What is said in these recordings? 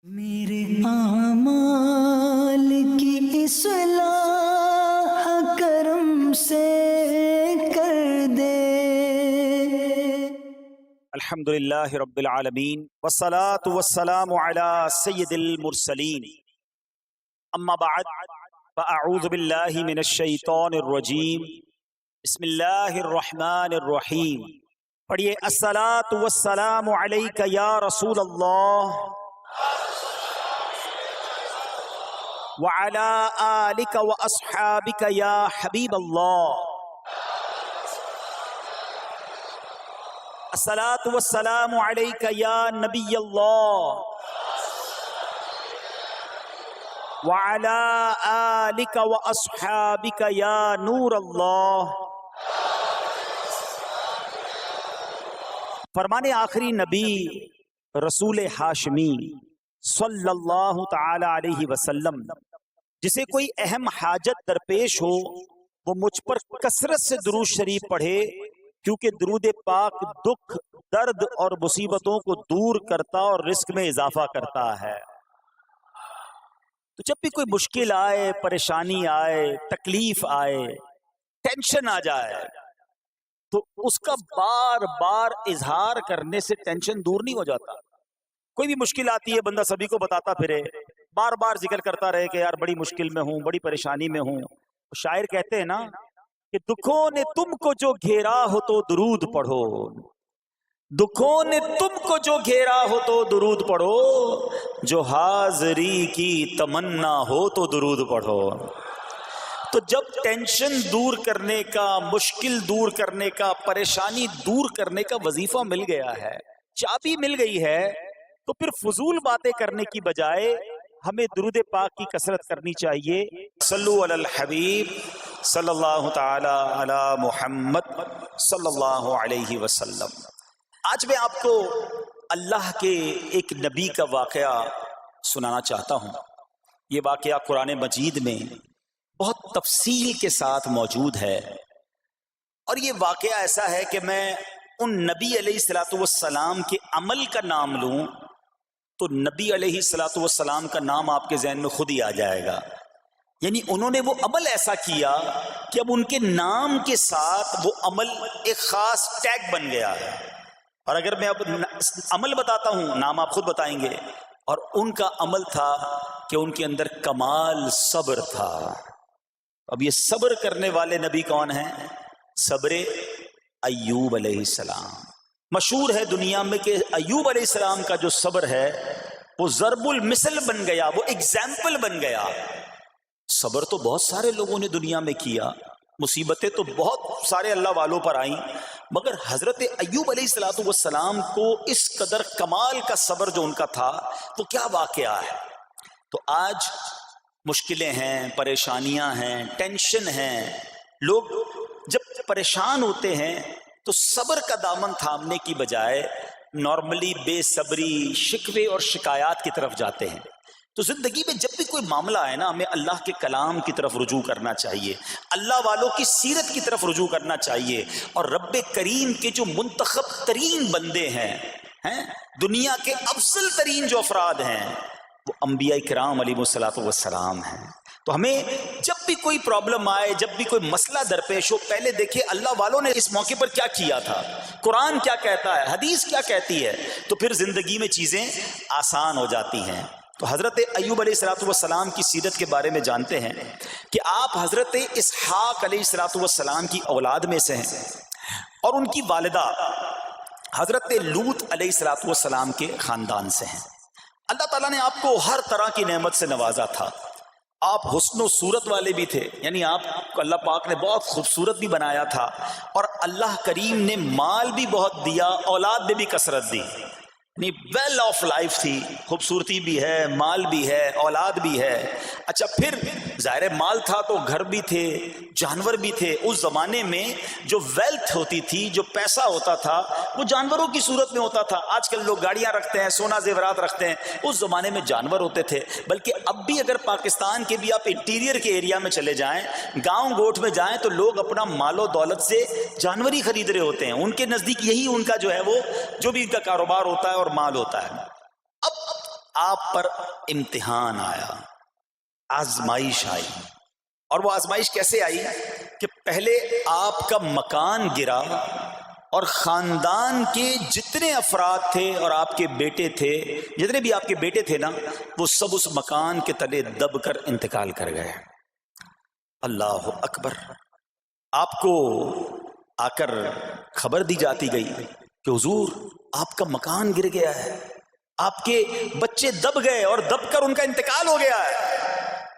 میرے اعمال کی اصلاح کرم سے کر دے۔ الحمدللہ رب العالمین والصلاة والسلام علی سید المرسلین، اما بعد فاعوذ باللہ من الشیطان الرجیم، بسم اللہ الرحمن الرحیم۔ پڑھیے، الصلاة والسلام علیک یا رسول اللہ وعلی آلک واصحابک یا حبیب اللہ۔ الصلاة والسلام علیک یا نبی اللہ وعلی آلک واصحابک یا نور اللہ۔ فرمان آخری نبی رسول ہاشمی صلی اللہ تعالی علیہ وسلم، جسے کوئی اہم حاجت درپیش ہو وہ مجھ پر کثرت سے درود شریف پڑھے، کیونکہ درود پاک دکھ، درد اور مصیبتوں کو دور کرتا اور رزق میں اضافہ کرتا ہے۔ تو جب بھی کوئی مشکل آئے، پریشانی آئے، تکلیف آئے، ٹینشن آ جائے، تو اس کا بار بار اظہار کرنے سے ٹینشن دور نہیں ہو جاتا۔ کوئی بھی مشکل آتی ہے، بندہ سبھی کو بتاتا پھرے، بار بار ذکر کرتا رہے کہ یار بڑی مشکل میں ہوں، بڑی پریشانی میں ہوں۔ شاعر کہتے ہیں نا کہ دکھوں نے تم کو جو گھیرا ہو تو درود پڑھو، دکھوں نے تم کو جو گھیرا ہو تو درود پڑھو، جو حاضری کی تمنا ہو تو درود پڑھو۔ تو جب ٹینشن دور کرنے کا، مشکل دور کرنے کا، پریشانی دور کرنے کا وظیفہ مل گیا ہے، چابی مل گئی ہے، تو پھر فضول باتیں کرنے کی بجائے ہمیں درود پاک کی کثرت کرنی چاہیے۔ صلو علی الحبیب صلی اللہ تعالی علی محمد صلی اللہ علیہ وسلم۔ آج میں آپ کو اللہ کے ایک نبی کا واقعہ سنانا چاہتا ہوں۔ یہ واقعہ قرآن مجید میں بہت تفصیل کے ساتھ موجود ہے، اور یہ واقعہ ایسا ہے کہ میں ان نبی علیہ الصلوۃ والسلام کے عمل کا نام لوں تو نبی علیہ الصلوۃ والسلام کا نام آپ کے ذہن میں خود ہی آ جائے گا۔ یعنی انہوں نے وہ عمل ایسا کیا کہ اب ان کے نام کے ساتھ وہ عمل ایک خاص ٹیگ بن گیا ہے۔ اور اگر میں اب عمل بتاتا ہوں، نام آپ خود بتائیں گے، اور ان کا عمل تھا کہ ان کے اندر کمال صبر تھا۔ اب یہ صبر کرنے والے نبی کون ہیں؟ صبر ایوب علیہ السلام۔ مشہور ہے دنیا میں کہ ایوب علیہ السلام کا جو صبر ہے وہ ضرب المثل بن گیا، وہ ایگزامپل بن گیا۔ صبر تو بہت سارے لوگوں نے دنیا میں کیا، مصیبتیں تو بہت سارے اللہ والوں پر آئیں، مگر حضرت ایوب علیہ السلام کو اس قدر کمال کا صبر جو ان کا تھا وہ کیا واقعہ ہے۔ تو آج مشکلیں ہیں، پریشانیاں ہیں، ٹینشن ہیں، لوگ جب پریشان ہوتے ہیں تو صبر کا دامن تھامنے کی بجائے نارملی بے صبری، شکوے اور شکایات کی طرف جاتے ہیں۔ تو زندگی میں جب بھی کوئی معاملہ آئے نا، ہمیں اللہ کے کلام کی طرف رجوع کرنا چاہیے، اللہ والوں کی سیرت کی طرف رجوع کرنا چاہیے، اور رب کریم کے جو منتخب ترین بندے ہیں، دنیا کے افضل ترین جو افراد ہیں، وہ انبیاء کرام علیہ الصلوۃ والسلام ہیں۔ تو ہمیں جب بھی کوئی پرابلم آئے، جب بھی کوئی مسئلہ درپیش ہو، پہلے دیکھیں اللہ والوں نے اس موقع پر کیا کیا تھا، قرآن کیا کہتا ہے، حدیث کیا کہتی ہے، تو پھر زندگی میں چیزیں آسان ہو جاتی ہیں۔ تو حضرت ایوب علیہ الصلوۃ والسلام کی سیرت کے بارے میں جانتے ہیں کہ آپ حضرت اسحاق علیہ الصلوۃ والسلام کی اولاد میں سے ہیں، اور ان کی والدہ حضرت لوط علیہ الصلوۃ والسلام کے خاندان سے ہیں۔ اللہ تعالیٰ نے آپ کو ہر طرح کی نعمت سے نوازا تھا۔ آپ حسن و صورت والے بھی تھے، یعنی آپ کو اللہ پاک نے بہت خوبصورت بھی بنایا تھا، اور اللہ کریم نے مال بھی بہت دیا، اولاد میں بھی کثرت دی، یعنی ویل آف لائف تھی، خوبصورتی بھی ہے، مال بھی ہے، اولاد بھی ہے۔ اچھا، پھر ظاہر مال تھا تو گھر بھی تھے، جانور بھی تھے۔ اس زمانے میں جو ویلتھ ہوتی تھی، جو پیسہ ہوتا تھا، وہ جانوروں کی صورت میں ہوتا تھا۔ آج کل لوگ گاڑیاں رکھتے ہیں، سونا زیورات رکھتے ہیں، اس زمانے میں جانور ہوتے تھے۔ بلکہ اب بھی اگر پاکستان کے بھی آپ انٹیریئر کے ایریا میں چلے جائیں، گاؤں گوٹھ میں جائیں، تو لوگ اپنا مال و دولت سے جانور ہی خرید رہے ہوتے ہیں۔ ان کے نزدیک یہی ان کا جو ہے وہ جو بھی ان کا کاروبار ہوتا ہے اور مال ہوتا ہے۔ اب آپ پر امتحان آیا، آزمائش آئی. اور وہ آزمائش کیسے آئی کہ پہلے آپ کا مکان گرا اور خاندان کے جتنے افراد تھے اور آپ کے بیٹے تھے، جتنے بھی آپ کے بیٹے تھے نا، وہ سب اس مکان کے تلے دب کر انتقال کر گئے. اللہ اکبر. آپ کو آ کر خبر دی جاتی گئی کہ حضور آپ کا مکان گر گیا ہے، آپ کے بچے دب گئے اور دب کر ان کا انتقال ہو گیا ہے.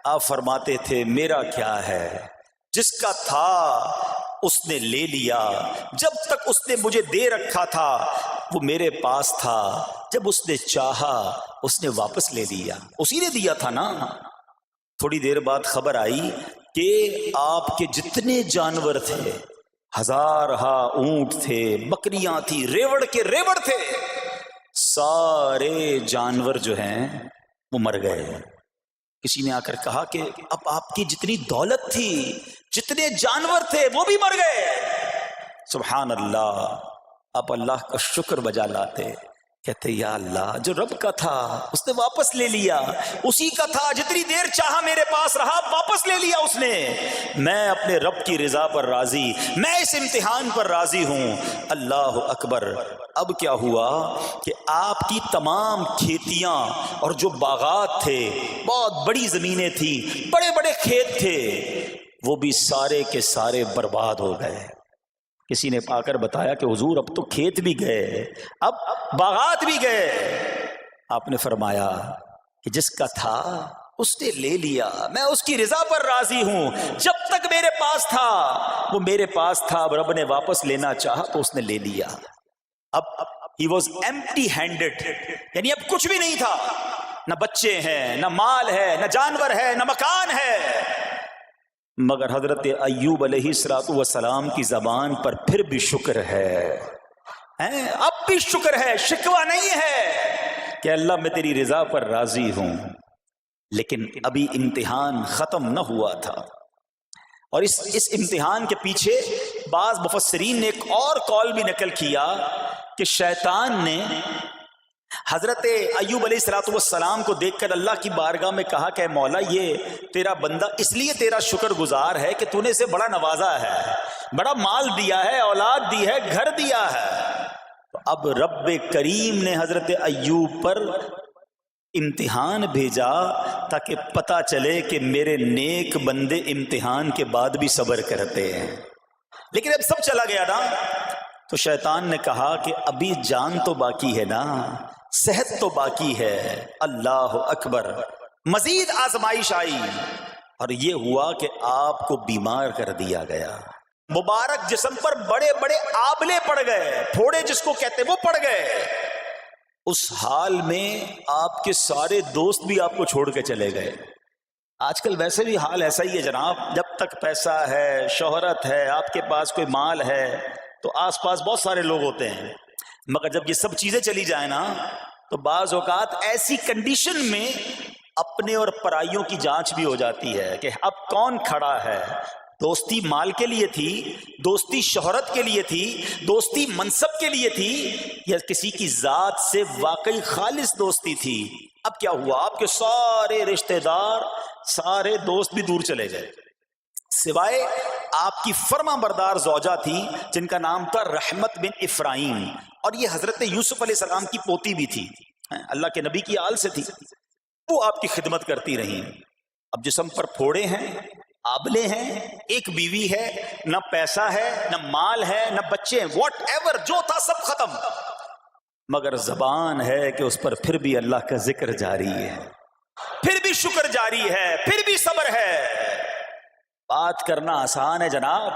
آپ فرماتے تھے میرا کیا ہے، جس کا تھا اس نے لے لیا. جب تک اس نے مجھے دے رکھا تھا وہ میرے پاس تھا، جب اس نے چاہا اس نے واپس لے لیا. اسی نے دیا تھا نا. تھوڑی دیر بعد خبر آئی کہ آپ کے جتنے جانور تھے، ہزارہا اونٹ تھے، بکریاں تھی، ریوڑ کے ریوڑ تھے، سارے جانور جو ہیں وہ مر گئے. کسی نے آ کر کہا کہ اب آپ کی جتنی دولت تھی، جتنے جانور تھے، وہ بھی مر گئے. سبحان اللہ. آپ اللہ کا شکر بجا لاتے، کہتے یا اللہ جو رب کا تھا اس نے واپس لے لیا، اسی کا تھا، جتنی دیر چاہا میرے پاس رہا، واپس لے لیا اس نے. میں اپنے رب کی رضا پر راضی، میں اس امتحان پر راضی ہوں. اللہ اکبر. اب کیا ہوا کہ آپ کی تمام کھیتیاں اور جو باغات تھے، بہت بڑی زمینیں تھیں، بڑے بڑے کھیت تھے، وہ بھی سارے کے سارے برباد ہو گئے. کسی نے آ کر بتایا کہ حضور اب تو کھیت بھی گئے، اب باغات بھی گئے. آپ نے فرمایا کہ جس کا تھا اس نے لے لیا، میں اس کی رضا پر راضی ہوں. جب تک میرے پاس تھا وہ میرے پاس تھا، اب رب نے واپس لینا چاہا تو اس نے لے لیا. اب he was empty handed، یعنی اب کچھ بھی نہیں تھا، نہ بچے ہیں، نہ مال ہے، نہ جانور ہے، نہ مکان ہے. مگر حضرت ایوب علیہ السلام کی زبان پر پھر بھی شکر ہے، اب بھی شکر ہے، شکوہ نہیں ہے کہ اللہ میں تیری رضا پر راضی ہوں. لیکن ابھی امتحان ختم نہ ہوا تھا. اور اس امتحان کے پیچھے بعض مفسرین نے ایک اور قول بھی نقل کیا کہ شیطان نے حضرت ایوب علیہ السلام کو دیکھ کر اللہ کی بارگاہ میں کہا کہ مولا یہ تیرا بندہ اس لیے تیرا شکر گزار ہے کہ تو نے اسے بڑا نوازا ہے، بڑا مال دیا ہے، اولاد دی ہے، گھر دیا ہے. اب رب کریم نے حضرت ایوب پر امتحان بھیجا تاکہ پتہ چلے کہ میرے نیک بندے امتحان کے بعد بھی صبر کرتے ہیں. لیکن اب سب چلا گیا نا، تو شیطان نے کہا کہ ابھی جان تو باقی ہے نا، صحت تو باقی ہے. اللہ اکبر. مزید آزمائش آئی اور یہ ہوا کہ آپ کو بیمار کر دیا گیا. مبارک جسم پر بڑے بڑے آبلے پڑ گئے، پھوڑے جس کو کہتے وہ پڑ گئے. اس حال میں آپ کے سارے دوست بھی آپ کو چھوڑ کے چلے گئے. آج کل ویسے بھی حال ایسا ہی ہے جناب، جب تک پیسہ ہے، شہرت ہے، آپ کے پاس کوئی مال ہے تو آس پاس بہت سارے لوگ ہوتے ہیں. مگر جب یہ سب چیزیں چلی جائیں نا تو بعض اوقات ایسی کنڈیشن میں اپنے اور پرائیوں کی جانچ بھی ہو جاتی ہے کہ اب کون کھڑا ہے. دوستی مال کے لیے تھی، دوستی شہرت کے لیے تھی، دوستی منصب کے لیے تھی، یا کسی کی ذات سے واقعی خالص دوستی تھی. اب کیا ہوا، آپ کے سارے رشتہ دار، سارے دوست بھی دور چلے گئے، سوائے آپ کی فرما بردار زوجہ تھی جن کا نام تھا رحمت بن افراہیم، اور یہ حضرت یوسف علیہ السلام کی پوتی بھی تھی، اللہ کے نبی کی آل سے تھی. وہ آپ کی خدمت کرتی رہی. اب جسم پر پھوڑے ہیں، آبلے ہیں، ایک بیوی ہے، نہ پیسہ ہے، نہ مال ہے، نہ بچے ہیں، واٹ ایور جو تھا سب ختم. مگر زبان ہے کہ اس پر پھر بھی اللہ کا ذکر جاری ہے، پھر بھی شکر جاری ہے، پھر بھی صبر ہے. بات کرنا آسان ہے جناب،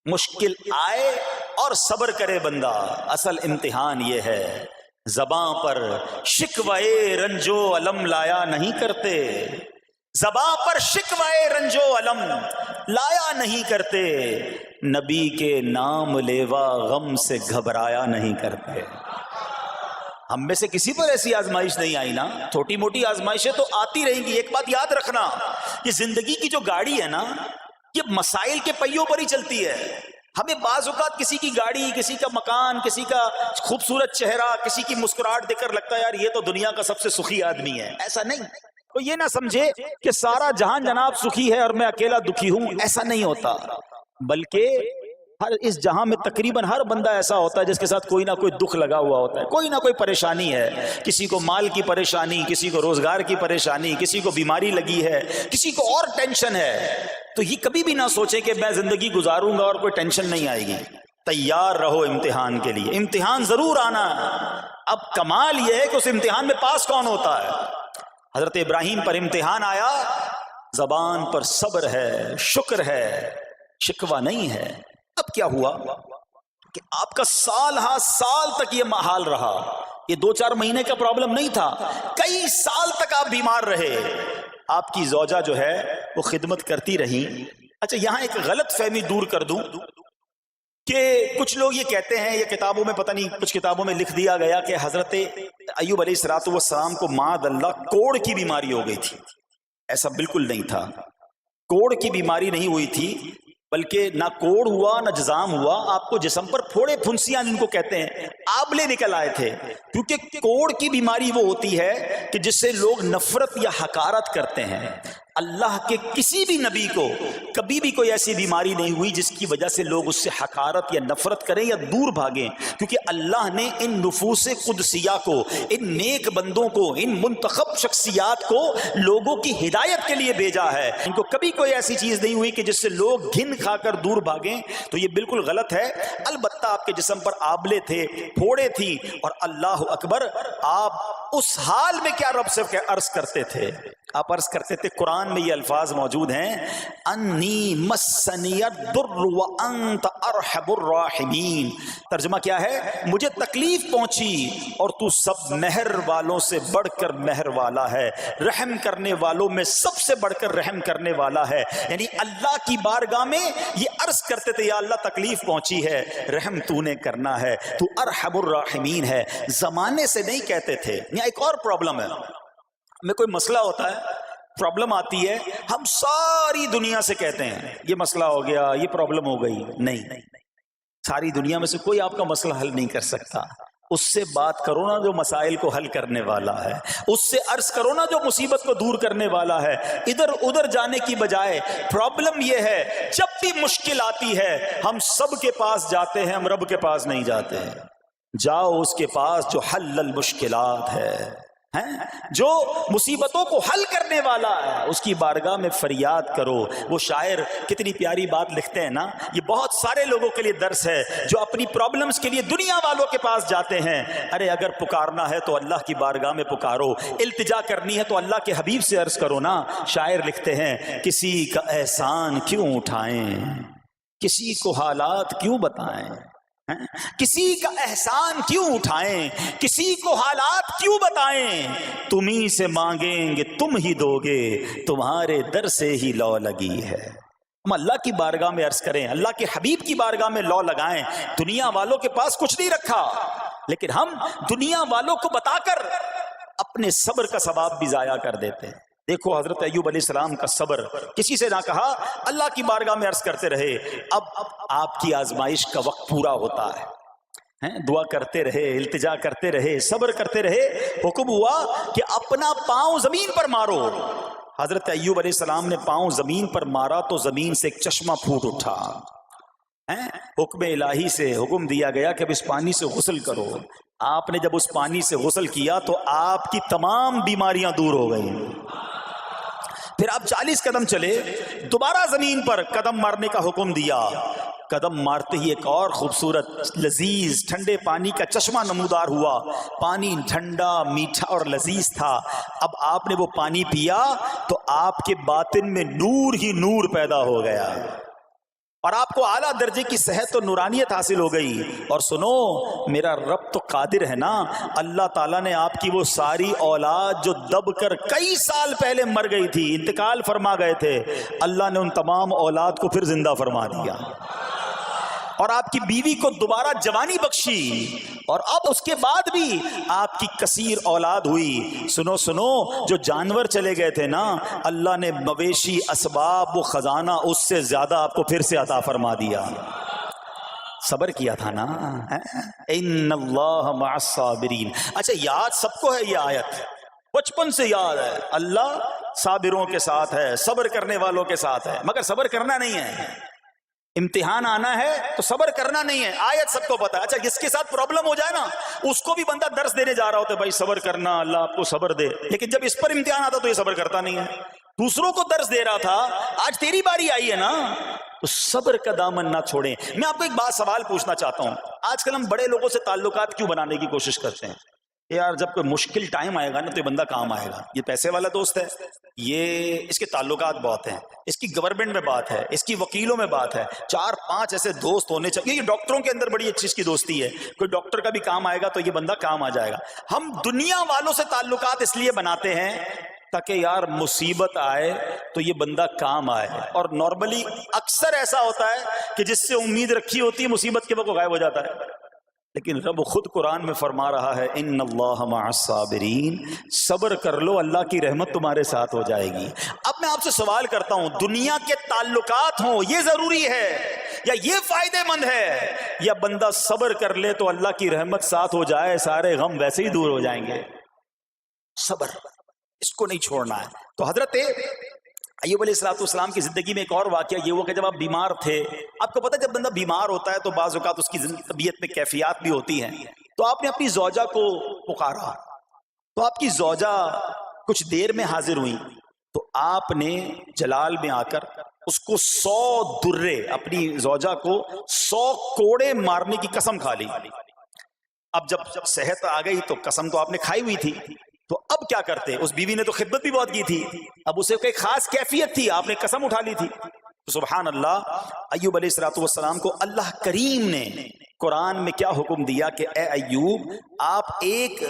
مشکل آئے اور صبر کرے بندہ. اصل امتحان یہ ہے زباں پر شکوائے رنجو علم لایا نہیں کرتے، زباں پر شکوائے رنجو علم لایا نہیں کرتے، نبی کے نام لیوا غم سے گھبرایا نہیں کرتے. ہم میں سے کسی پر ایسی آزمائش نہیں آئی نا، چھوٹی موٹی آزمائشیں تو آتی رہیں گی. ایک بات یاد رکھنا، یہ زندگی کی جو گاڑی ہے نا، یہ مسائل کے پہیوں پر ہی چلتی ہے. ہمیں بعض اوقات کسی کی گاڑی، کسی کا مکان، کسی کا خوبصورت چہرہ، کسی کی مسکراہٹ دیکھ کر لگتا ہے یار یہ تو دنیا کا سب سے سخی آدمی ہے. ایسا نہیں. تو یہ نہ سمجھے کہ سارا جہان جناب سخی ہے اور میں اکیلا دکھی ہوں. ایسا نہیں ہوتا، بلکہ ہر اس جہاں میں تقریباً ہر بندہ ایسا ہوتا ہے جس کے ساتھ کوئی نہ کوئی دکھ لگا ہوا ہوتا ہے، کوئی نہ کوئی پریشانی ہے. کسی کو مال کی پریشانی، کسی کو روزگار کی پریشانی، کسی کو بیماری لگی ہے، کسی کو اور ٹینشن ہے. تو یہ کبھی بھی نہ سوچیں کہ میں زندگی گزاروں گا اور کوئی ٹینشن نہیں آئے گی. تیار رہو امتحان کے لیے، امتحان ضرور آنا. اب کمال یہ ہے کہ اس امتحان میں پاس کون ہوتا ہے. حضرت ابراہیم پر امتحان آیا، زبان پر صبر ہے، شکر ہے، شکوہ نہیں ہے. اب کیا ہوا کہ آپ کا سال ہاں سال تک یہ حال رہا. یہ 2-4 مہینے کا پرابلم نہیں تھا، کئی سال تک آپ بیمار رہے. آپ کی زوجہ جو ہے وہ خدمت کرتی رہی. اچھا یہاں ایک غلط فہمی دور کر دوں کہ کچھ لوگ یہ کہتے ہیں، یہ کتابوں میں پتہ نہیں کچھ کتابوں میں لکھ دیا گیا کہ حضرت ایوب علیہ السلام کو معاذ اللہ کوڑ کی بیماری ہو گئی تھی. ایسا بالکل نہیں تھا. کوڑ کی بیماری نہیں ہوئی تھی، بلکہ نہ کوڑ ہوا نہ جزام ہوا. آپ کو جسم پر پھوڑے پھنسیاں جن کو کہتے ہیں، آبلے نکل آئے تھے. کیونکہ کوڑ کی بیماری وہ ہوتی ہے کہ جس سے لوگ نفرت یا حقارت کرتے ہیں. اللہ کے کسی بھی نبی کو کبھی بھی کوئی ایسی بیماری نہیں ہوئی جس کی وجہ سے لوگ اس سے حقارت یا نفرت کریں یا دور بھاگیں. کیونکہ اللہ نے ان نفوس قدسیہ کو، ان نیک بندوں کو، ان منتخب شخصیات کو لوگوں کی ہدایت کے لیے بھیجا ہے. ان کو کبھی کوئی ایسی چیز نہیں ہوئی کہ جس سے لوگ گھن کھا کر دور بھاگیں. تو یہ بالکل غلط ہے. البتہ آپ کے جسم پر آبلے تھے، پھوڑے تھی، اور اللہ اکبر آپ اس حال میں کیا رب سے عرض کرتے تھے؟ آپ عرض کرتے تھے، قرآن میں یہ الفاظ موجود ہیں، انی مسنی الضر وانت ارحم الراحمین. ترجمہ کیا ہے؟ مجھے تکلیف پہنچی اور تو سب مہر والوں سے بڑھ کر مہر والا ہے، رحم کرنے والوں میں سب سے بڑھ کر رحم کرنے والا ہے. یعنی اللہ کی بارگاہ میں یہ عرض کرتے تھے، یا اللہ تکلیف پہنچی ہے، رحم تو نے کرنا ہے، تو ارحم الراحمین ہے. زمانے سے نہیں کہتے تھے. یہاں ایک اور پرابلم ہے. میں کوئی مسئلہ ہوتا ہے، پرابلم آتی ہے، ہم ساری دنیا سے کہتے ہیں یہ مسئلہ ہو گیا، یہ پرابلم ہو گئی. نہیں، ساری دنیا میں سے کوئی آپ کا مسئلہ حل نہیں کر سکتا. اس سے بات کرو نا جو مسائل کو حل کرنے والا ہے، اس سے عرض کرو نا جو مصیبت کو دور کرنے والا ہے. ادھر ادھر جانے کی بجائے پرابلم یہ ہے جب بھی مشکل آتی ہے ہم سب کے پاس جاتے ہیں، ہم رب کے پاس نہیں جاتے ہیں. جاؤ اس کے پاس جو حل المشکلات ہے، جو مصیبتوں کو حل کرنے والا ہے، اس کی بارگاہ میں فریاد کرو. وہ شاعر کتنی پیاری بات لکھتے ہیں نا، یہ بہت سارے لوگوں کے لیے درس ہے جو اپنی پرابلمز کے لیے دنیا والوں کے پاس جاتے ہیں. ارے اگر پکارنا ہے تو اللہ کی بارگاہ میں پکارو، التجا کرنی ہے تو اللہ کے حبیب سے عرض کرو نا. شاعر لکھتے ہیں، کسی کا احسان کیوں اٹھائیں، کسی کو حالات کیوں بتائیں، کسی کا احسان کیوں اٹھائیں، کسی کو حالات کیوں بتائیں. تمہیں سے مانگیں گے تم ہی دو گے، تمہارے در سے ہی لو لگی ہے. ہم اللہ کی بارگاہ میں عرض کریں، اللہ کے حبیب کی بارگاہ میں لو لگائیں. دنیا والوں کے پاس کچھ نہیں رکھا، لیکن ہم دنیا والوں کو بتا کر اپنے صبر کا ثواب بھی ضائع کر دیتے ہیں. دیکھو حضرت ایوب علیہ السلام کا صبر، کسی سے نہ کہا، اللہ کی بارگاہ میں عرض کرتے رہے. اب آپ کی آزمائش کا وقت پورا ہوتا ہے، دعا کرتے رہے، التجا کرتے رہے، صبر کرتے رہے. حکم ہوا کہ اپنا پاؤں زمین پر مارو. حضرت ایوب علیہ السلام نے پاؤں زمین پر مارا تو زمین سے ایک چشمہ پھوٹ اٹھا. حکم الہی سے حکم دیا گیا کہ اب اس پانی سے غسل کرو. آپ نے جب اس پانی سے غسل کیا تو آپ کی تمام بیماریاں دور ہو گئیں. پھر آپ 40 قدم چلے، دوبارہ زمین پر قدم مارنے کا حکم دیا. قدم مارتے ہی ایک اور خوبصورت لذیذ ٹھنڈے پانی کا چشمہ نمودار ہوا. پانی ٹھنڈا، میٹھا اور لذیذ تھا. اب آپ نے وہ پانی پیا تو آپ کے باطن میں نور ہی نور پیدا ہو گیا اور آپ کو اعلیٰ درجے کی صحت و نورانیت حاصل ہو گئی. اور سنو، میرا رب تو قادر ہے نا، اللہ تعالیٰ نے آپ کی وہ ساری اولاد جو دب کر کئی سال پہلے مر گئی تھی، انتقال فرما گئے تھے، اللہ نے ان تمام اولاد کو پھر زندہ فرما دیا اور آپ کی بیوی کو دوبارہ جوانی بخشی، اور اب اس کے بعد بھی آپ کی کثیر اولاد ہوئی. سنو سنو، جو جانور چلے گئے تھے نا، اللہ نے مویشی، اسباب و خزانہ اس سے زیادہ آپ کو پھر سے عطا فرما دیا. صبر کیا تھا نا. ان اللہ مع الصابرین. اچھا یاد سب کو ہے یہ آیت, بچپن سے یاد ہے, اللہ صابروں کے ساتھ ہے, صبر کرنے والوں کے ساتھ ہے. مگر صبر کرنا نہیں ہے, امتحان آنا ہے تو صبر کرنا نہیں ہے. آیت سب کو پتا ہے. اچھا جس کے ساتھ پرابلم ہو جائے نا, اس کو بھی بندہ درس دینے جا رہا ہوتا ہے, بھائی صبر کرنا, اللہ آپ کو صبر دے. لیکن جب اس پر امتحان آتا تو یہ صبر کرتا نہیں ہے. دوسروں کو درس دے رہا تھا, آج تیری باری آئی ہے نا, تو صبر کا دامن نہ چھوڑیں. میں آپ کو ایک بات سوال پوچھنا چاہتا ہوں. آج کل ہم بڑے لوگوں سے تعلقات کیوں بنانے کی کوشش کرتے ہیں؟ یار جب کوئی مشکل ٹائم آئے گا نا تو یہ بندہ کام آئے گا. یہ پیسے والا دوست ہے, یہ اس کے تعلقات بہت ہیں, اس کی گورنمنٹ میں بات ہے, اس کی وکیلوں میں بات ہے. 4-5 ایسے دوست ہونے چاہیے. یہ ڈاکٹروں کے اندر بڑی اچھی اس کی دوستی ہے, کوئی ڈاکٹر کا بھی کام آئے گا تو یہ بندہ کام آ جائے گا. ہم دنیا والوں سے تعلقات اس لیے بناتے ہیں تاکہ یار مصیبت آئے تو یہ بندہ کام آئے. اور نارملی اکثر ایسا ہوتا ہے کہ جس سے امید رکھی ہوتی ہے مصیبت کے وقت غائب ہو جاتا ہے. لیکن رب خود قرآن میں فرما رہا ہے ان اللہ مع الصابرین, صبر کر لو اللہ کی رحمت تمہارے ساتھ ہو جائے گی. اب میں آپ سے سوال کرتا ہوں, دنیا کے تعلقات ہوں یہ ضروری ہے یا یہ فائدے مند ہے, یا بندہ صبر کر لے تو اللہ کی رحمت ساتھ ہو جائے, سارے غم ویسے ہی دور ہو جائیں گے؟ صبر, اس کو نہیں چھوڑنا ہے. تو حضرت ایوب علیہ السلام کی زندگی میں ایک اور واقعہ یہ ہوا کہ جب آپ بیمار تھے, آپ کو پتہ جب بندہ بیمار ہوتا ہے تو بعض اوقات اس کی طبیعت میں کیفیات بھی ہوتی ہیں, تو آپ نے اپنی زوجہ کو پکارا, تو آپ کی زوجہ کچھ دیر میں حاضر ہوئی, تو آپ نے جلال میں آ کر اس کو 100 درے, اپنی زوجہ کو 100 کوڑے مارنے کی قسم کھا لی. اب جب صحت آ گئی تو قسم تو آپ نے کھائی ہوئی تھی, تو اب کیا کرتے؟ اس بیوی نے تو خدمت بھی بہت کی تھی, اب اسے کوئی خاص کیفیت تھی, آپ نے قسم اٹھا لی تھی. تو سبحان اللہ, ایوب علیہ السلام کو اللہ کریم نے قرآن میں کیا حکم دیا کہ اے ایوب آپ ایک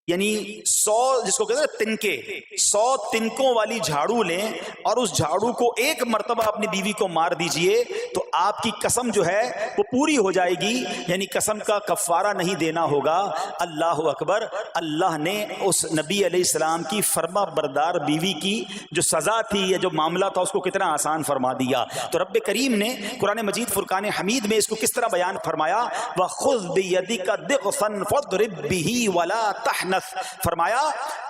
یعنی 100 جس کو کہتے ہیں تنکے 100 تنکوں والی جھاڑو لیں اور اس جھاڑو کو ایک مرتبہ اپنی بیوی کو مار دیجئے تو آپ کی قسم جو ہے وہ پوری ہو جائے گی, یعنی قسم کا کفارہ نہیں دینا ہوگا. اللہ اکبر. اللہ نے اس نبی علیہ السلام کی فرما بردار بیوی کی جو سزا تھی یا جو معاملہ تھا اس کو کتنا آسان فرما دیا. تو رب کریم نے قرآن مجید فرقان حمید میں اس کو کس طرح بیان فرمایا, وَخُذْ بِيَدِكَ ضِغْثًا فَاضْرِب بِهِ وَلَا تَحْنَثْ, فرمایا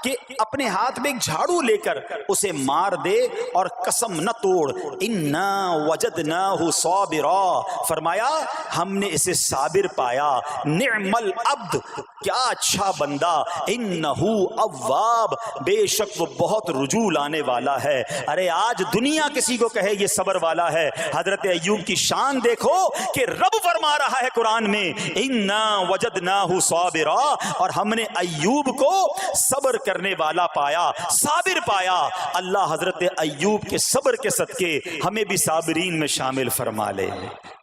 کہ اپنے ہاتھ میں ایک جھاڑو لے کر اسے مار دے اور قسم نہ توڑ. اِنَّا وَجَدْنَاهُ صَابِرًا, فرمایا ہم نے اسے صابر پایا. نعم العبد, کیا اچھا بندہ. اِنَّهُ اواب, بے شک وہ بہت رجوع لانے والا ہے. ارے آج دنیا کسی کو کہے یہ صبر والا ہے, حضرت ایوب کی شان دیکھو کہ رب فرما رہا ہے قرآن میں اِنَّا وَجَدْنَاهُ صَابِرًا, اور ہم نے ایوب کو صبر کرنے والا پایا, صابر پایا. اللہ حضرت ایوب کے صبر کے صدقے ہمیں بھی صابرین میں شامل فرما لے.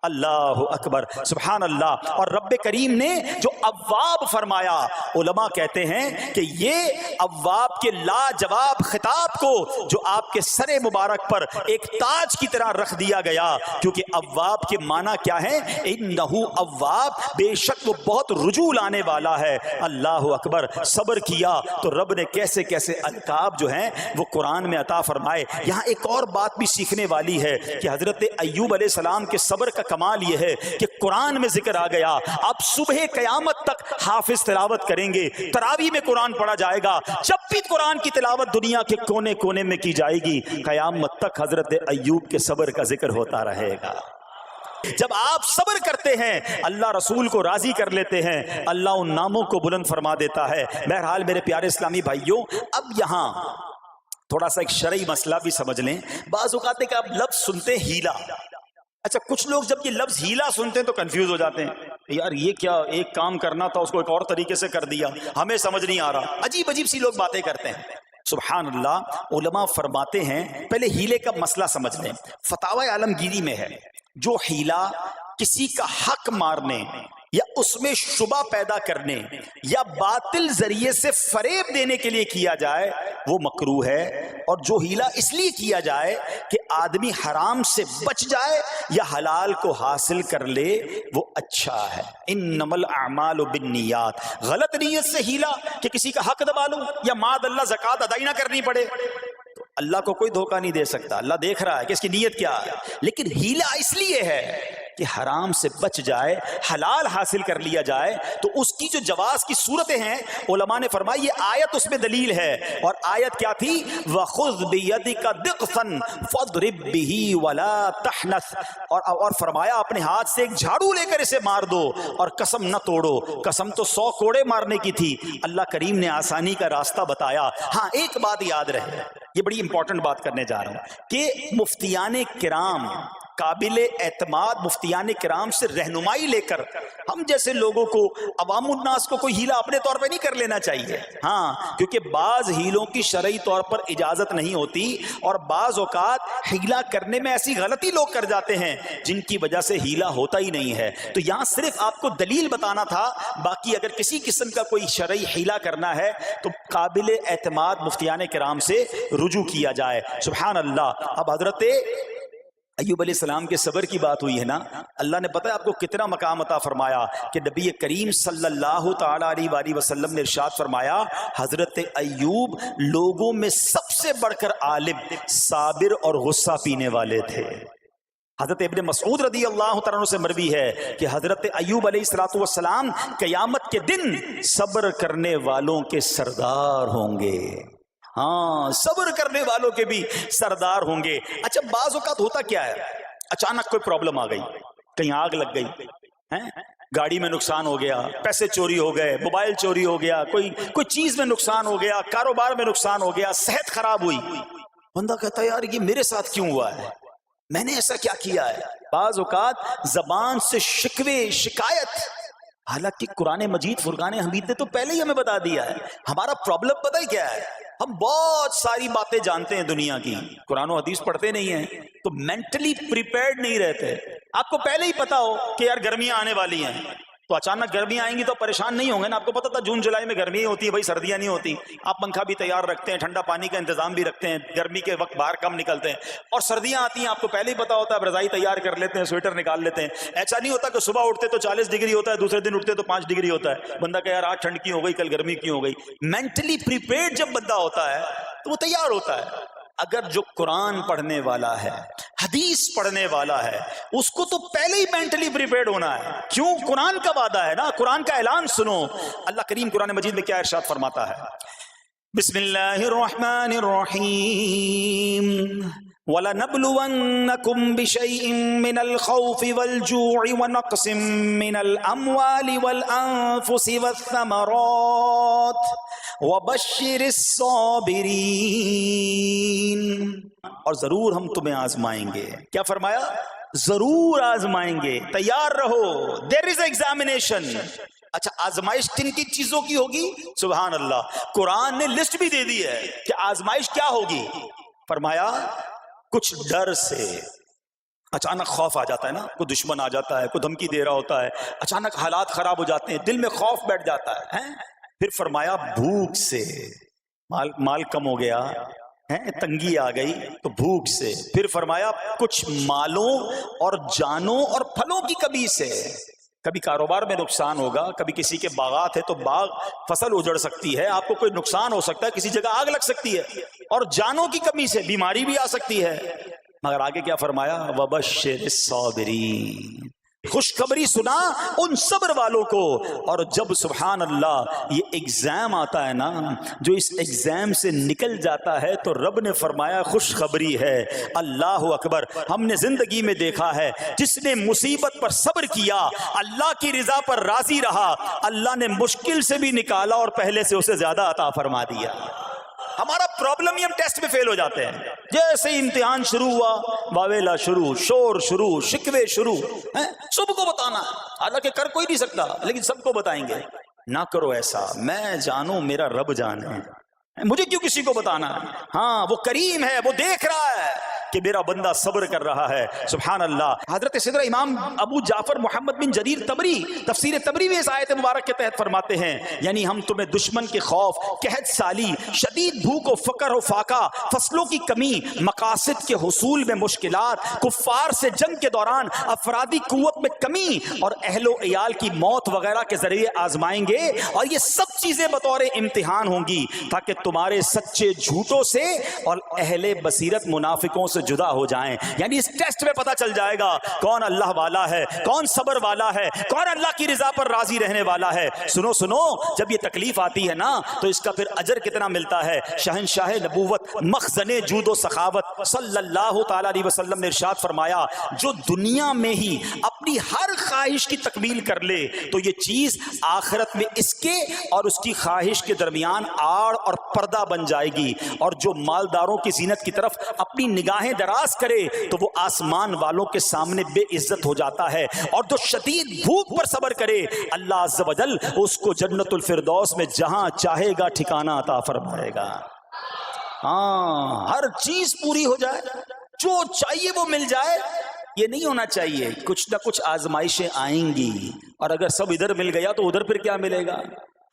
اللہ اکبر, سبحان اللہ. اور رب کریم نے جو اواب فرمایا, علماء کہتے ہیں کہ یہ اواب کے لاجواب خطاب کو جو آپ کے سر مبارک پر ایک تاج کی طرح رکھ دیا گیا, کیونکہ اواب کے معنی کیا ہے, انہو اواب, بے شک وہ بہت رجوع لانے والا ہے. اللہ اکبر. صبر کیا تو رب نے کیسے کیسے القاب جو ہیں وہ قرآن میں عطا فرمائے. یہاں ایک اور بات بھی سیکھنے والی ہے کہ حضرت ایوب علیہ السلام کے صبر کا کمال یہ ہے کہ قرآن میں ذکر آ گیا. اب صبح قیامت تک حافظ تلاوت کریں گے, تراویح میں قرآن پڑھا جائے گا, جب بھی قرآن کی تلاوت دنیا کے کونے کونے میں کی جائے گی, قیامت تک حضرت ایوب کے صبر کا ذکر ہوتا رہے گا. جب آپ صبر کرتے ہیں اللہ رسول کو راضی کر لیتے ہیں, اللہ ان ناموں کو بلند فرما دیتا ہے. بہرحال میرے پیارے اسلامی بھائیوں, اب یہاں تھوڑا سا ایک شرعی مسئلہ بھی سمجھ لیں. بعض اوقات کہ آپ لفظ سنتے ہیلا, اچھا کچھ لوگ جب یہ لفظ ہیلا سنتے ہیں تو کنفیوز ہو جاتے ہیں, یار یہ کیا, ایک کام کرنا تھا اس کو ایک اور طریقے سے کر دیا, ہمیں سمجھ نہیں آ رہا. عجیب عجیب سی لوگ باتیں کرتے ہیں. سبحان اللہ. علماء فرماتے ہیں پہلے ہیلے کا مسئلہ سمجھ لیں. فتاوی عالمگیری میں ہے جو ہیلا کسی کا حق مارنے یا اس میں شبہ پیدا کرنے یا باطل ذریعے سے فریب دینے کے لیے کیا جائے وہ مکروہ ہے, اور جو ہیلا اس لیے کیا جائے کہ آدمی حرام سے بچ جائے یا حلال کو حاصل کر لے وہ اچھا ہے. انما الاعمال بالنیات, غلط نیت سے ہیلا کہ کسی کا حق دبا لوں یا معاذ اللہ زکوٰۃ ادا نہ کرنی پڑے, تو اللہ کو کوئی دھوکہ نہیں دے سکتا, اللہ دیکھ رہا ہے کہ اس کی نیت کیا ہے. لیکن ہیلا اس لیے ہے کہ حرام سے بچ جائے، حلال حاصل کر لیا جائے، تو اس کی جو جواز کی صورتیں ہیں علماء نے فرمایا یہ آیت اس میں دلیل ہے. اور آیت کیا تھی؟ وَخُذْ بِيَدِكَ ضِغْفًا فَاضْرِبْ بِهِ وَلَا تَحْنَثْ، اور فرمایا اپنے ہاتھ سے ایک جھاڑو لے کر اسے مار دو اور قسم نہ توڑو. قسم تو 100 کوڑے مارنے کی تھی، اللہ کریم نے آسانی کا راستہ بتایا. ہاں ایک بات یاد رہے، یہ بڑی امپورٹنٹ بات کرنے جا رہا ہوں کہ مفتیان کرام، قابل اعتماد مفتیان کرام سے رہنمائی لے کر ہم جیسے لوگوں کو، عوام الناس کو کوئی ہیلا اپنے طور پہ نہیں کر لینا چاہیے. ہاں کیونکہ بعض ہیلوں کی شرعی طور پر اجازت نہیں ہوتی، اور بعض اوقات ہیلا کرنے میں ایسی غلطی لوگ کر جاتے ہیں جن کی وجہ سے ہیلا ہوتا ہی نہیں ہے. تو یہاں صرف آپ کو دلیل بتانا تھا، باقی اگر کسی قسم کا کوئی شرعی ہیلا کرنا ہے تو قابل اعتماد مفتیان کرام سے رجوع کیا جائے. سبحان اللہ. اب حضرت ایوب علیہ السلام کے صبر کی بات ہوئی ہے نا، اللہ نے پتہ ہے آپ کو کتنا مقام عطا فرمایا کہ نبی کریم صلی اللہ تعالی علیہ وآلہ وسلم نے ارشاد فرمایا حضرت ایوب لوگوں میں سب سے بڑھ کر عالم، صابر اور غصہ پینے والے تھے. حضرت ابن مسعود رضی اللہ تعالیٰ عنہ سے مروی ہے کہ حضرت ایوب علیہ السلام قیامت کے دن صبر کرنے والوں کے سردار ہوں گے. ہاں صبر کرنے والوں کے بھی سردار ہوں گے. اچھا بعض اوقات ہوتا کیا ہے، اچانک کوئی پرابلم آ گئی، کہیں آگ لگ گئی، گاڑی میں نقصان ہو گیا، پیسے چوری ہو گئے، موبائل چوری ہو گیا، کوئی چیز میں نقصان ہو گیا، کاروبار میں نقصان ہو گیا، صحت خراب ہوئی. بندہ کہتا ہے یار یہ میرے ساتھ کیوں ہوا ہے، میں نے ایسا کیا کیا ہے. بعض اوقات زبان سے شکوے، شکایت، حالانکہ قرآن مجید فرقان حمید نے تو پہلے ہی ہمیں بتا دیا ہے. ہمارا پرابلم پتہ ہی کیا ہے، ہم بہت ساری باتیں جانتے ہیں دنیا کی، قرآن و حدیث پڑھتے نہیں ہیں، تو مینٹلی پریپیئرڈ نہیں رہتے. آپ کو پہلے ہی پتا ہو کہ یار گرمیاں آنے والی ہیں، تو اچانک گرمیاں آئیں گی تو پریشان نہیں ہوں گے نا. آپ کو پتا تھا جون جولائی میں گرمی ہوتی ہے، بھائی سردیاں نہیں ہوتی. آپ پنکھا بھی تیار رکھتے ہیں، ٹھنڈا پانی کا انتظام بھی رکھتے ہیں، گرمی کے وقت باہر کم نکلتے ہیں. اور سردیاں آتی ہیں آپ کو پہلے ہی پتا ہوتا ہے، رضائی تیار کر لیتے ہیں، سویٹر نکال لیتے ہیں. ایسا نہیں ہوتا کہ صبح اٹھتے تو 40 ڈگری ہوتا ہے، دوسرے دن اٹھتے تو 5 ڈگری ہوتا ہے. بندہ کہ یار آج ٹھنڈ کی ہو گئی، کل گرمی کی ہو گئی. مینٹلی پریپیئرڈ جب بندہ ہوتا ہے تو وہ تیار ہوتا ہے. اگر جو قرآن پڑھنے والا ہے، حدیث پڑھنے والا ہے، اس کو تو پہلے ہی مینٹلی پریپیئرڈ ہونا ہے. کیوں؟ قرآن کا وعدہ ہے نا، قرآن کا اعلان سنو. اللہ کریم قرآن مجید میں کیا ارشاد فرماتا ہے؟ بسم اللہ الرحمن الرحیم وَلَنَبْلُوَنَّكُمْ بِشَيْءٍ مِّنَ الْخَوْفِ وَالْجُوعِ وَنَقْصٍ مِّنَ الْأَمْوَالِ وَالْأَنفُسِ وَالثَّمَرَاتِ وَبَشِّرِ الصَّابِرِينَ. اور ضرور ہم تمہیں آزمائیں گے. کیا فرمایا؟ ضرور آزمائیں گے، تیار رہو. there is examination. اچھا آزمائش کن کی چیزوں کی ہوگی؟ سبحان اللہ. قرآن نے لسٹ بھی دے دی ہے کہ آزمائش کیا ہوگی. فرمایا کچھ ڈر سے، اچانک خوف آ جاتا ہے نا، کوئی دشمن آ جاتا ہے، کوئی دھمکی دے رہا ہوتا ہے، اچانک حالات خراب ہو جاتے ہیں، دل میں خوف بیٹھ جاتا ہے. پھر فرمایا بھوک سے، مال کم ہو گیا، تنگی آ گئی تو بھوک سے. پھر فرمایا کچھ مالوں اور جانوں اور پھلوں کی کمی سے. کبھی کاروبار میں نقصان ہوگا، کبھی کسی کے باغات ہے تو باغ فصل اجڑ سکتی ہے، آپ کو کوئی نقصان ہو سکتا ہے، کسی جگہ آگ لگ سکتی ہے، اور جانوں کی کمی سے بیماری بھی آ سکتی ہے. مگر آگے کیا فرمایا؟ وَبَشِّرِ الصَّابِرِينَ. خوشخبری سنا ان صبر والوں کو. اور جب سبحان اللہ یہ ایگزام آتا ہے نا، جو اس ایگزام سے نکل جاتا ہے تو رب نے فرمایا خوشخبری ہے. اللہ اکبر. ہم نے زندگی میں دیکھا ہے جس نے مصیبت پر صبر کیا، اللہ کی رضا پر راضی رہا، اللہ نے مشکل سے بھی نکالا اور پہلے سے اسے زیادہ عطا فرما دیا. ہمارا پرابلم ہی ہم ٹیسٹ میں فیل ہو جاتے ہیں. جیسے امتحان شروع ہوا، واویلا شروع، شور شروع، شکوے شروع. سب کو بتانا، حالانکہ کر کوئی نہیں سکتا لیکن سب کو بتائیں گے. نہ کرو ایسا. میں جانوں میرا رب جانے، مجھے کیوں کسی کو بتانا؟ ہاں وہ کریم ہے، وہ دیکھ رہا ہے کہ میرا بندہ صبر کر رہا ہے. سبحان اللہ. حضرت سیدنا امام ابو جعفر محمد بن جریر تبری تفسیر تبری میں اس آیت مبارک کے تحت فرماتے ہیں، یعنی ہم تمہیں دشمن کے خوف، قحط سالی، شدید بھوک و فقر و فاقہ، فصلوں کی کمی، مقاصد کے حصول میں مشکلات، کفار سے جنگ کے دوران افرادی قوت میں کمی اور اہل و عیال کی موت وغیرہ کے ذریعے آزمائیں گے. اور یہ سب چیزیں بطور امتحان ہوں گی تاکہ تمہارے سچے جھوٹوں سے اور اہل بصیرت منافقوں سے سے جدا ہو جائیں. یعنی اس ٹیسٹ میں پتہ چل جائے گا کون اللہ والا ہے, کون صبر والا ہے, کون اللہ کی رضا پر راضی رہنے والا ہے. سنو سنو, جب یہ تکلیف آتی ہے نا تو اس کا پھر اجر کتنا ملتا ہے. شہنشاہ نبوت مخزن جود و سخاوت صلی اللہ تعالی علیہ وسلم نے ارشاد فرمایا, جو دنیا میں ہی اپنی ہر خواہش کی تکمیل کر لے تو یہ چیز آخرت میں اس کے اور اس کی خواہش کے درمیان آڑ اور پردہ بن جائے گی. اور جو مالداروں کی زینت کی طرف اپنی نگاہیں دراز کرے تو وہ آسمان والوں کے سامنے بے عزت ہو جاتا ہے. اور جو شدید بھوک پر صبر کرے اللہ عز و جل اس کو جنت الفردوس میں جہاں چاہے گا ٹھکانہ عطا فرمائے گا. ہاں, ہر چیز پوری ہو جائے, جو چاہیے وہ مل جائے, یہ نہیں ہونا چاہیے. کچھ نہ کچھ آزمائشیں آئیں گی, اور اگر سب ادھر مل گیا تو ادھر پھر کیا ملے گا.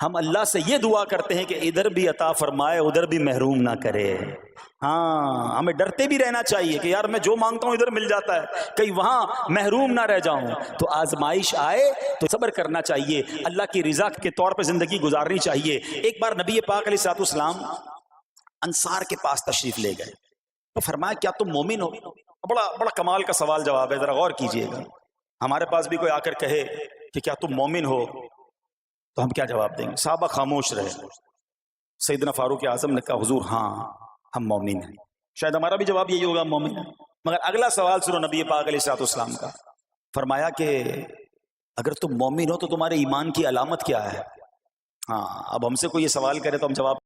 ہم اللہ سے یہ دعا کرتے ہیں کہ ادھر بھی عطا فرمائے, ادھر بھی محروم نہ کرے. ہاں, ہمیں ڈرتے بھی رہنا چاہیے کہ یار میں جو مانگتا ہوں ادھر مل جاتا ہے, کہیں وہاں محروم نہ رہ جاؤں. تو آزمائش آئے تو صبر کرنا چاہیے, اللہ کی رضا کے طور پہ زندگی گزارنی چاہیے. ایک بار نبی پاک علیہ الصلوۃ والسلام انصار کے پاس تشریف لے گئے تو فرمایا کیا تم مومن ہو؟ بڑا کمال کا سوال جواب ہے, ذرا غور کیجئے گا. ہمارے پاس بھی کوئی آ کر کہے کہ کیا تم مومن ہو تو ہم کیا جواب دیں گے؟ صحابہ خاموش رہے. سیدنا فاروق اعظم نے کہا حضور ہاں ہم مومن ہیں. شاید ہمارا بھی جواب یہی ہوگا مومن ہیں. مگر اگلا سوال سنو نبی پاک علیہ الصلوۃ والسلام کا. فرمایا کہ اگر تم مومن ہو تو تمہارے ایمان کی علامت کیا ہے؟ ہاں, اب ہم سے کوئی یہ سوال کرے تو ہم جواب